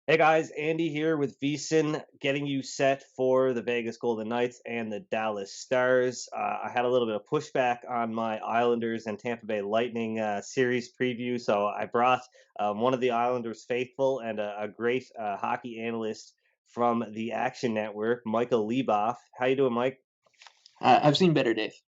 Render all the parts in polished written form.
Hey guys, Andy here with VSiN, getting you set for the Vegas Golden Knights and the Dallas Stars. I had a little bit of pushback on my Islanders and Tampa Bay Lightning series preview, so I brought one of the Islanders faithful and a great hockey analyst from the Action Network, Michael Leboff. How you doing, Mike? I've seen better days.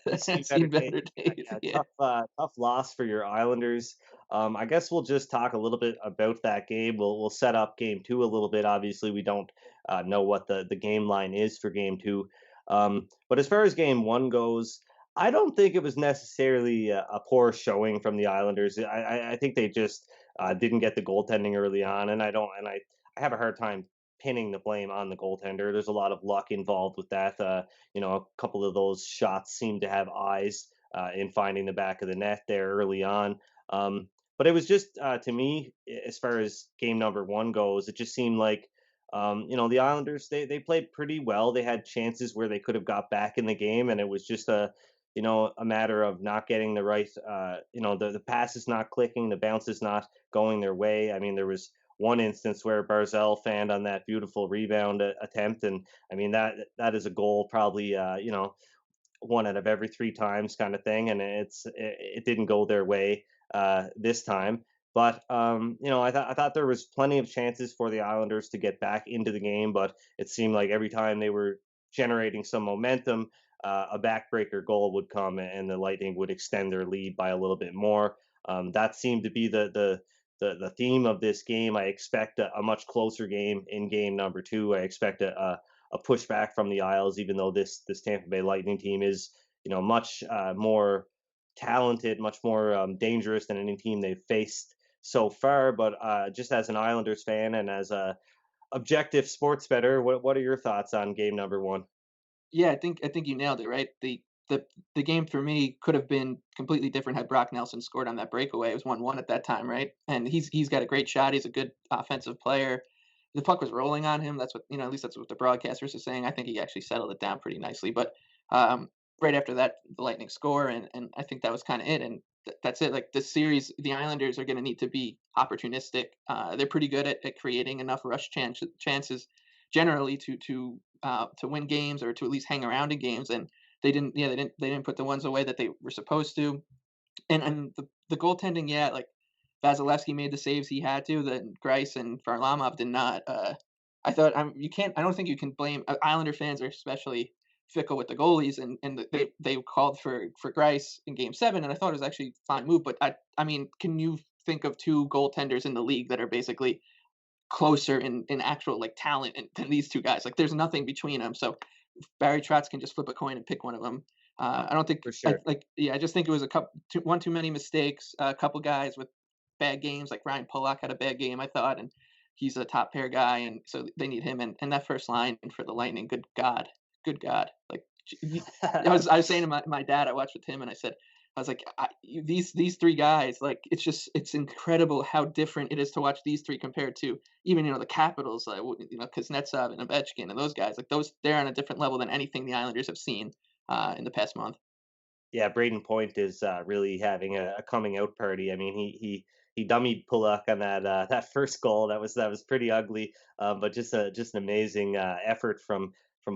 You've seen I've better seen days. better days. Yeah, Yeah. tough loss for your Islanders. I guess we'll just talk a little bit about that game. We'll set up game two a little bit. Obviously, we don't know what the game line is for game two. But as far as game one goes, I don't think it was necessarily a poor showing from the Islanders. I think they just didn't get the goaltending early on, and I have a hard time pinning the blame on the goaltender. There's a lot of luck involved with that. A couple of those shots seemed to have eyes in finding the back of the net there early on. But it was just to me, as far as game number one goes, it just seemed like the Islanders they played pretty well. They had chances where they could have got back in the game, and it was just a matter of not getting the right the pass is not clicking, the bounce is not going their way. I mean, there was one instance where Barzell fanned on that beautiful rebound attempt, and I mean that is a goal probably one out of every three times kind of thing, and it didn't go their way this time. But I thought there was plenty of chances for the Islanders to get back into the game, but it seemed like every time they were generating some momentum, a backbreaker goal would come, and the Lightning would extend their lead by a little bit more. That seemed to be the theme of this game. I expect a much closer game in game number two. I expect a pushback from the Isles, even though this Tampa Bay Lightning team is much more talented, much more dangerous than any team they've faced so far. But just as an Islanders fan and as a objective sports better, what are your thoughts on game number one? Yeah, I think you nailed it, right? The game for me could have been completely different had Brock Nelson scored on that breakaway. It was 1-1 at that time, right? And he's got a great shot. He's a good offensive player. The puck was rolling on him. That's what, at least that's what the broadcasters are saying. I think he actually settled it down pretty nicely. But right after that, the Lightning score, and I think that was kind of it. And that's it. Like this series, the Islanders are going to need to be opportunistic. They're pretty good at creating enough chances generally to win games or to at least hang around in games. And they didn't. Yeah, they didn't put the ones away that they were supposed to. And the goaltending, yeah, like Vasilevsky made the saves he had to. Then Grice and Varlamov did not. I thought you can't. I don't think you can blame Islander fans are especially fickle with the goalies, and they called for Grice in Game 7, and I thought it was actually a fine move. But I mean, can you think of two goaltenders in the league that are basically closer in actual like talent than these two guys? Like, there's nothing between them. So Barry Trotz can just flip a coin and pick one of them. I don't think For I sure. like. Yeah, I just think it was one too many mistakes. A couple guys with bad games, like Ryan Pollock had a bad game, I thought, and he's a top pair guy, and so they need him. And that first line for the Lightning, good God, like I was saying to my dad, I watched with him, and I was like, these three guys, like it's incredible how different it is to watch these three compared to even the Capitals, Kuznetsov and Ovechkin and those guys, like those they're on a different level than anything the Islanders have seen in the past month. Yeah, Braden Point is really having a coming out party. I mean, he dummied Pullock on that first goal. That was pretty ugly, but just an amazing effort from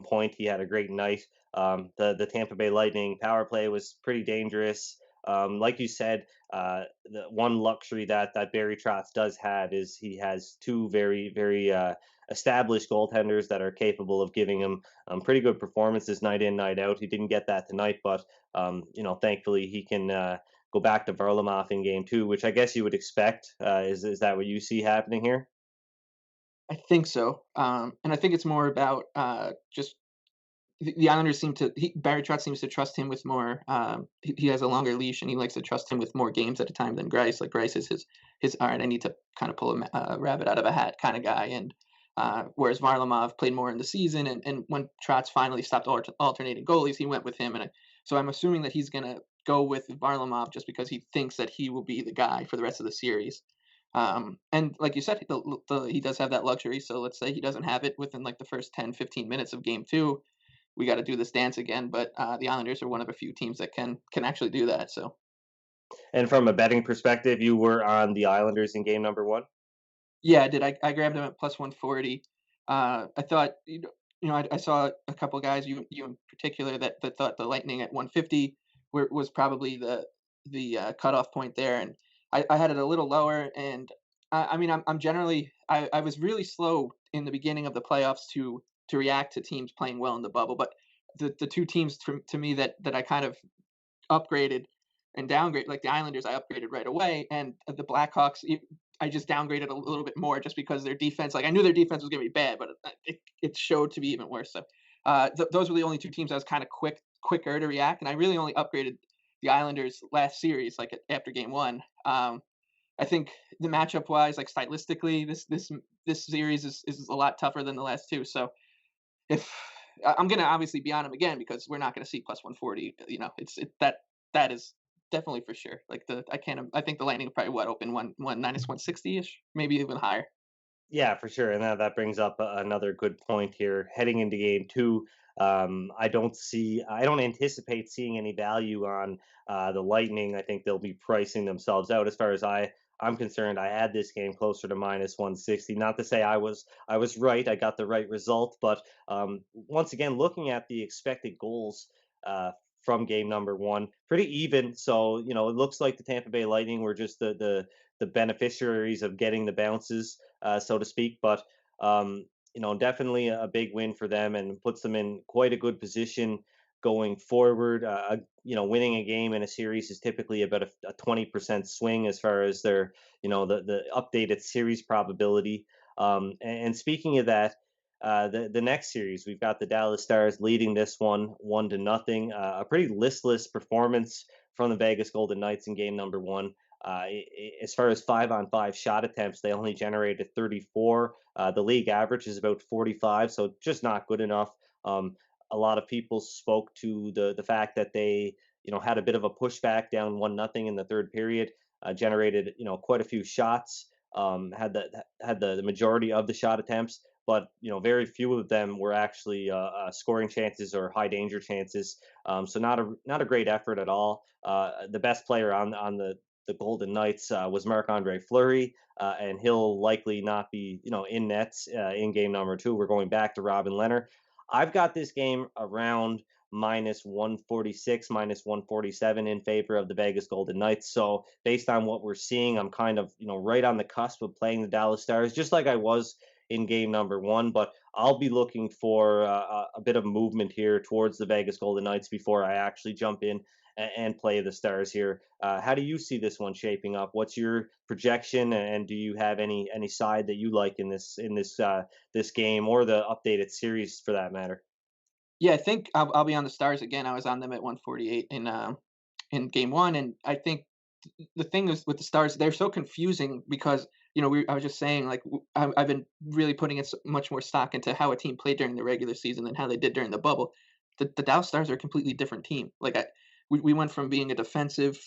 Point. He had a great night. The Tampa Bay Lightning power play was pretty dangerous. Like you said, the one luxury that Barry Trotz does have is he has two very established goaltenders that are capable of giving him pretty good performances night in night out. He didn't get that tonight, but thankfully he can go back to Varlamov in game two, which I guess you would expect. Is that what you see happening here? I think so, and I think it's more about just the Islanders Barry Trotz seems to trust him with more. He has a longer leash, and he likes to trust him with more games at a time than Grice. Like Grice is his all right. I need to kind of pull a rabbit out of a hat kind of guy, and whereas Varlamov played more in the season, and when Trotz finally stopped alternating goalies, he went with him, so I'm assuming that he's gonna go with Varlamov just because he thinks that he will be the guy for the rest of the series. And like you said, he does have that luxury. So let's say he doesn't have it within like the first 10, 15 minutes of game two, we got to do this dance again. But the Islanders are one of a few teams that can actually do that. So And from a betting perspective, you were on the Islanders in game number one. Yeah, I did. I grabbed him at plus 140. I thought, I saw a couple guys, you in particular, that thought the Lightning at 150 was probably the cutoff point there, and I had it a little lower. And I mean, I'm generally I was really slow in the beginning of the playoffs to react to teams playing well in the bubble, but the two teams to me that I kind of upgraded and downgrade, like the Islanders, I upgraded right away, and the Blackhawks, I just downgraded a little bit more just because their defense. Like I knew their defense was going to be bad, but it showed to be even worse. So those were the only two teams I was kind of quicker to react, and I really only upgraded the Islanders last series, like after game one. I think the matchup wise, like stylistically, this series is a lot tougher than the last two. So if I'm gonna obviously be on him again because we're not gonna see plus 140. That is definitely for sure. Like I think the Lightning will probably open one minus 160 ish, maybe even higher. Yeah, for sure, and that brings up another good point here. Heading into game two, I don't anticipate seeing any value on the Lightning. I think they'll be pricing themselves out. As far as I'm concerned, I had this game closer to minus 160. Not to say I was right. I got the right result, but once again, looking at the expected goals. From game number one, pretty even. So it looks like the Tampa Bay Lightning were just the beneficiaries of getting the bounces, so to speak. But definitely a big win for them and puts them in quite a good position going forward. Winning a game in a series is typically about a 20% swing as far as their, the updated series probability. And speaking of that, the next series, we've got the Dallas Stars leading this one to nothing. A pretty listless performance from the Vegas Golden Knights in game number one. As far as 5-on-5 shot attempts, they only generated 34. The league average is about 45, so just not good enough. A lot of people spoke to the fact that they had a bit of a pushback down 1-0 in the third period, generated quite a few shots, had the majority of the shot attempts, but very few of them were actually scoring chances or high danger chances. So not a great effort at all. The best player on the Golden Knights was Marc-Andre Fleury, and he'll likely not be, in nets in game number two. We're going back to Robin Leonard. I've got this game around minus 146, minus 147 in favor of the Vegas Golden Knights. So based on what we're seeing, I'm kind of, right on the cusp of playing the Dallas Stars, just like I was in game number one. But I'll be looking for a bit of movement here towards the Vegas Golden Knights before I actually jump in and play the Stars here. How do you see this one shaping up? What's your projection, and do you have any side that you like in this game or the updated series for that matter? Yeah, I think I'll be on the Stars again. I was on them at 148 in game one, and I think the thing is with the Stars, they're so confusing because I was just saying, like, I've been really putting much more stock into how a team played during the regular season than how they did during the bubble. The Dallas Stars are a completely different team. Like we went from being a defensive,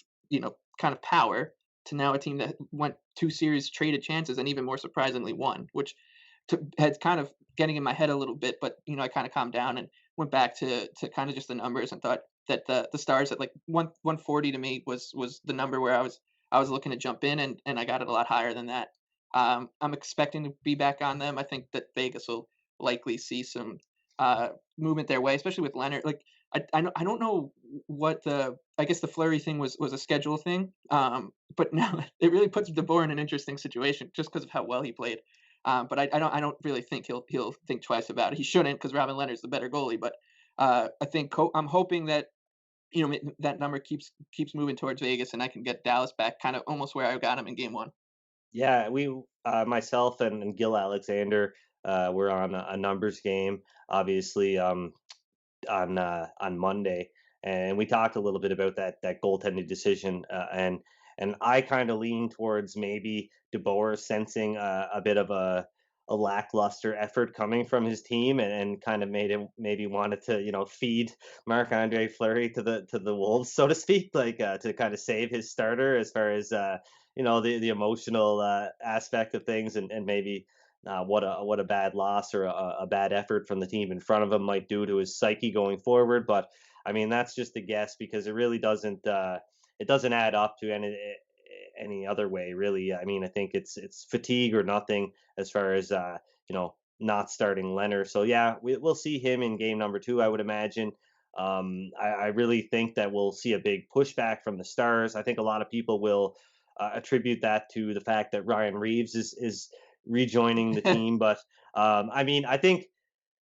kind of power to now a team that went two series, traded chances, and even more surprisingly won, which had kind of getting in my head a little bit. But I kind of calmed down and went back to kind of just the numbers and thought that the Stars at like 140 to me was the number where I was looking to jump in, and I got it a lot higher than that. I'm expecting to be back on them. I think that Vegas will likely see some movement their way, especially with Leonard. Like I don't know what I guess the Flurry thing was a schedule thing, but now it really puts DeBoer in an interesting situation just because of how well he played. But I don't really think he'll think twice about it. He shouldn't because Robin Leonard's the better goalie. But I think I'm hoping that that number keeps moving towards Vegas, and I can get Dallas back, kind of almost where I got him in game one. Yeah, myself and Gil Alexander, were on a numbers game, obviously, on Monday, and we talked a little bit about that goaltending decision, and I kind of lean towards maybe DeBoer sensing a bit of a lackluster effort coming from his team, and kind of made him maybe wanted to feed Marc Andre Fleury to the wolves, so to speak, like to kind of save his starter as far as the emotional aspect of things, and maybe what a bad loss or a bad effort from the team in front of him might do to his psyche going forward. But I mean, that's just a guess because it really doesn't add up to any other way, really. I mean, I think it's fatigue or nothing as far as not starting Leonard. So yeah, we'll see him in game number two, I would imagine. I really think that we'll see a big pushback from the Stars. I think a lot of people will attribute that to the fact that Ryan Reeves is rejoining the team. But I mean, I think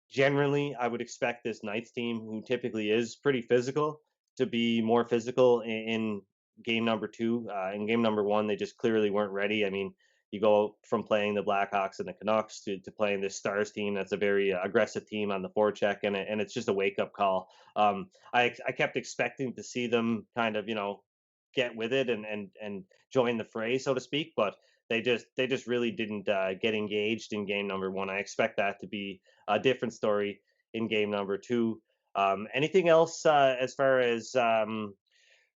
generally I would expect this Knights team, who typically is pretty physical, to be more physical in game number two. In game number one, they just clearly weren't ready. I mean, you go from playing the Blackhawks and the Canucks to playing this Stars team that's a very aggressive team on the forecheck, and it's just a wake up call. I kept expecting to see them kind of get with it and join the fray, so to speak, but they just really didn't get engaged in game number one. I expect that to be a different story in game number two. Anything else as far as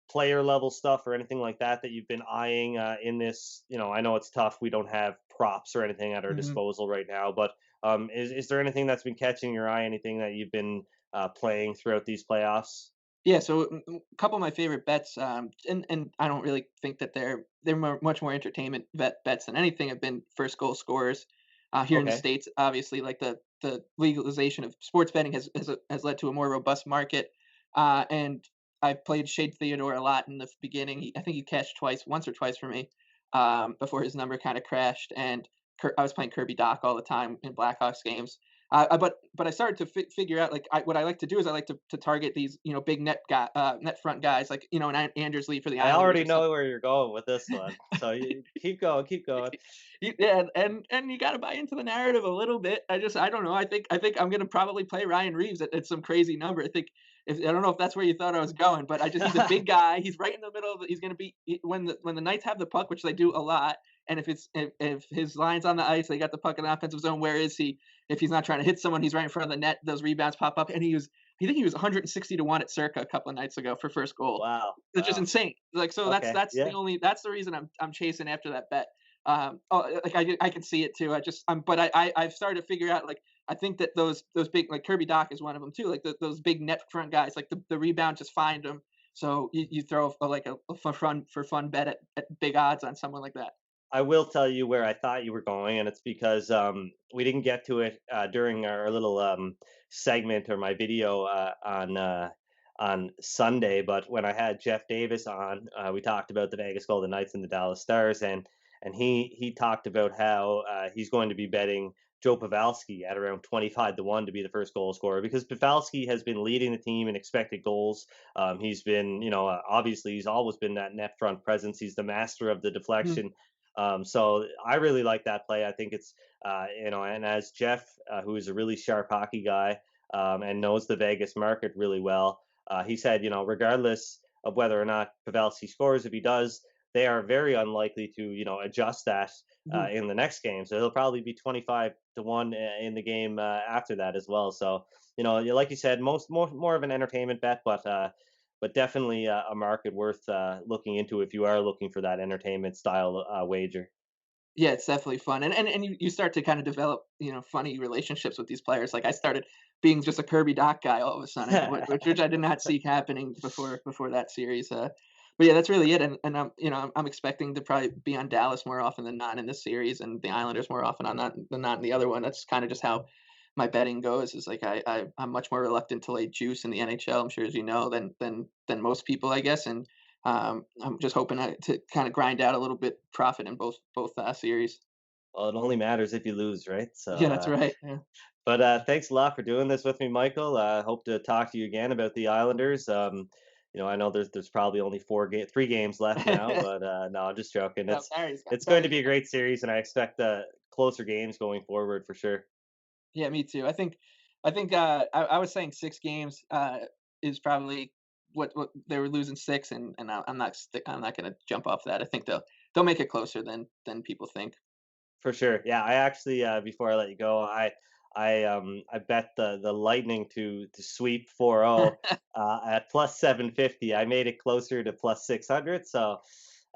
player level stuff or anything like that that you've been eyeing in this? I know it's tough. We don't have props or anything at our Mhm. disposal right now, but is there anything that's been catching your eye? Anything that you've been playing throughout these playoffs? Yeah, so a couple of my favorite bets, and I don't really think that they're much more entertainment bets than anything. Have been first goal scorers here in the Okay. states. Obviously, like the legalization of sports betting has led to a more robust market, and I've played Shade Theodore a lot in the beginning. I think he cashed twice, once or twice for me, before his number kind of crashed. And I was playing Kirby Doc all the time in Blackhawks games. But I started to figure out like what I like to do is I like to target these big net front guys like an Anders Lee for the I Islanders already or something. know where you're going with this one, so you keep going, keep going. Yeah, and you got to buy into the narrative a little bit. I don't know. I think I'm gonna probably play Ryan Reeves at some crazy number. I think if I don't know if that's where you thought I was going, but he's a big guy. He's right in the middle of. He's gonna be when the Knights have the puck, which they do a lot. And if his line's on the ice, they got the puck in the offensive zone. Where is he? If he's not trying to hit someone, he's right in front of the net. Those rebounds pop up, and I think he was 160 to one at Circa a couple of nights ago for first goal, Wow, which is wow. insane. Like so, Okay, yeah. that's the reason I'm chasing after that bet. Like I can see it too. But I've started to figure out like I think that those big like Kirby Doc is one of them too. Like those big net front guys, like the rebound just find them. So you throw like a for fun bet at big odds on someone like that. I will tell you where I thought you were going, and it's because we didn't get to it during our little segment or my video on Sunday. But when I had Jeff Davis on, we talked about the Vegas Golden Knights and the Dallas Stars, and he talked about how he's going to be betting Joe Pavelski at around 25 to 1 to be the first goal scorer because Pavelski has been leading the team in expected goals. He's been, obviously, he's always been that net front presence. He's the master of the Mhm. deflection. So I really like that play. I think it's, and as Jeff, who is a really sharp hockey guy and knows the Vegas market really well, he said, regardless of whether or not Pavelski scores, if he does, they are very unlikely to, adjust that Mhm. in the next game. So he'll probably be 25 to 1 in the game after that as well. So, like you said, more of an entertainment bet, but definitely a market worth looking into if you are looking for that entertainment style wager. Yeah, it's definitely fun, and you start to kind of develop, funny relationships with these players. Like I started being just a Kirby Doc guy all of a sudden, which I did not see happening before that series. But yeah, that's really it. And I'm expecting to probably be on Dallas more often than not in this series, and the Islanders more often on that than not in the other one. That's kind of just how my betting goes. Is like I'm much more reluctant to lay juice in the NHL. I'm sure as you know than most people, I guess, and I'm just hoping to kind of grind out a little bit profit in both series. Well, it only matters if you lose, right? Yeah, that's right. Yeah. But thanks a lot for doing this with me, Michael. Hope to talk to you again about the Islanders. I know there's probably only 3 games left now, but no, I'm just joking. No, It's going to Barry's be a got. great series, and I expect closer games going forward for sure. Yeah, me too. I think I was saying 6 games is probably what they were losing six, and I'm not going to jump off that. I think they'll make it closer than people think. For sure. Yeah, I actually before I let you go, I bet the Lightning to sweep 4-0 at plus 750. I made it closer to plus 600, so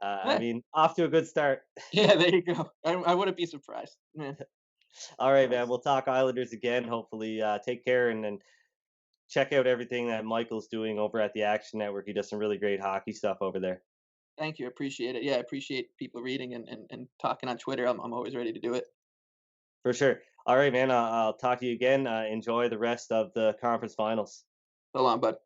I Yeah, mean, off to a good start. yeah, there you go. I wouldn't be surprised. Yeah, All right, man. nice. We'll talk Islanders again. Hopefully, take care and check out everything that Michael's doing over at the Action Network. He does some really great hockey stuff over there. Thank you. Appreciate it. Yeah, I appreciate people reading and talking on Twitter. I'm always ready to do it. For sure. All right, man. I'll talk to you again. Enjoy the rest of the conference finals. So long, bud.